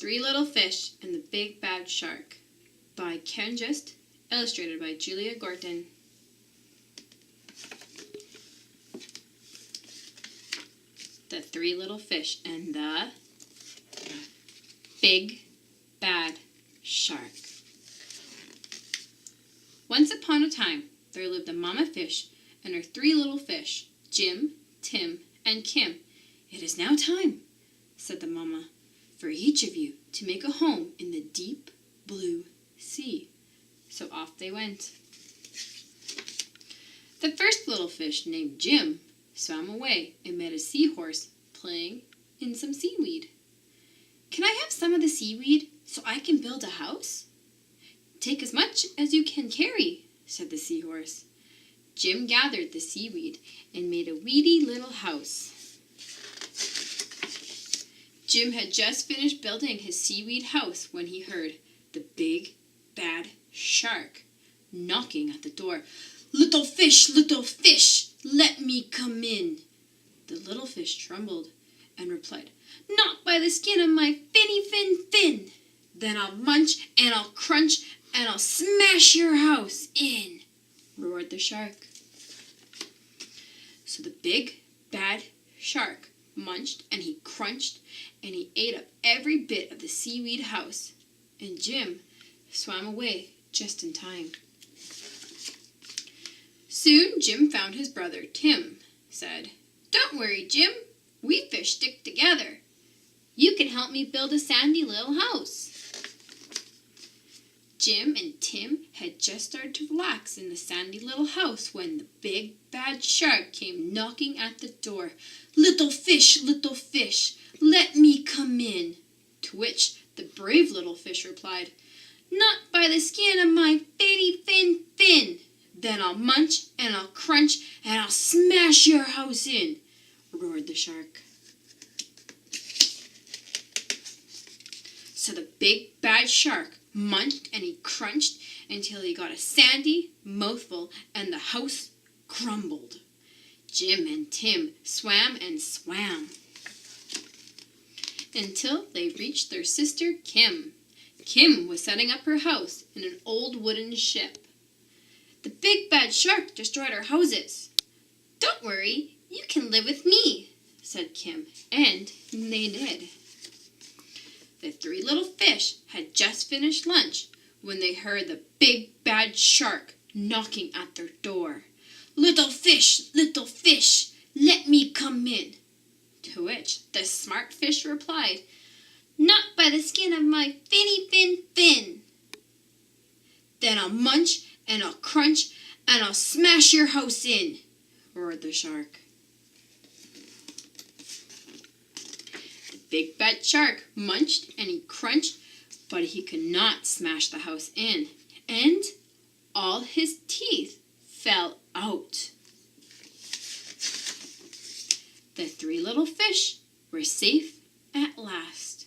Three Little Fish and the Big Bad Shark by Geist, illustrated by Julia Gorton. The Three Little Fish and the Big Bad Shark. Once upon a time, there lived a Momma fish and her three little fish, Jim, Tim, and Kim. "It is now time," said the Momma, "for each of you to make a home in the deep blue sea." So off they went. The first little fish, named Jim, swam away and met a seahorse playing in some seaweed. "Can I have some of the seaweed so I can build a house?" "Take as much as you can carry," said the seahorse. Jim gathered the seaweed and made a weedy little house. Jim had just finished building his seaweed house when he heard the big, bad shark knocking at the door. Little fish, let me come in." The little fish trembled and replied, "Not by the skin of my finny fin. Then I'll munch and I'll crunch and I'll smash your house in," roared the shark. So the big, bad shark munched and he crunched and he ate up every bit of the seaweed house, and Jim swam away just in time. Soon Jim found his brother. Tim said, "Don't worry, Jim, we fish stick together. You can help me build a sandy little house." Jim and Tim had just started to relax in the sandy little house when the big bad shark came knocking at the door. Little fish, let me come in." To which the brave little fish replied, "Not by the skin of my finny fin. Then I'll munch and I'll crunch and I'll smash your house in," roared the shark. So the big bad shark munched and he crunched until he got a sandy mouthful and the house crumbled. Jim and Tim swam and swam until they reached their sister Kim. Kim was setting up her house in an old wooden ship. "The big bad shark destroyed our houses." "Don't worry, you can live with me," said Kim, and they did. The three little fish had just finished lunch when they heard the big bad shark knocking at their door. Little fish, let me come in." To which the smart fish replied, "Not by the skin of my finny fin. Then I'll munch and I'll crunch and I'll smash your house in," roared the shark. Big bad shark munched and he crunched, but he could not smash the house in, and all his teeth fell out. The three little fish were safe at last.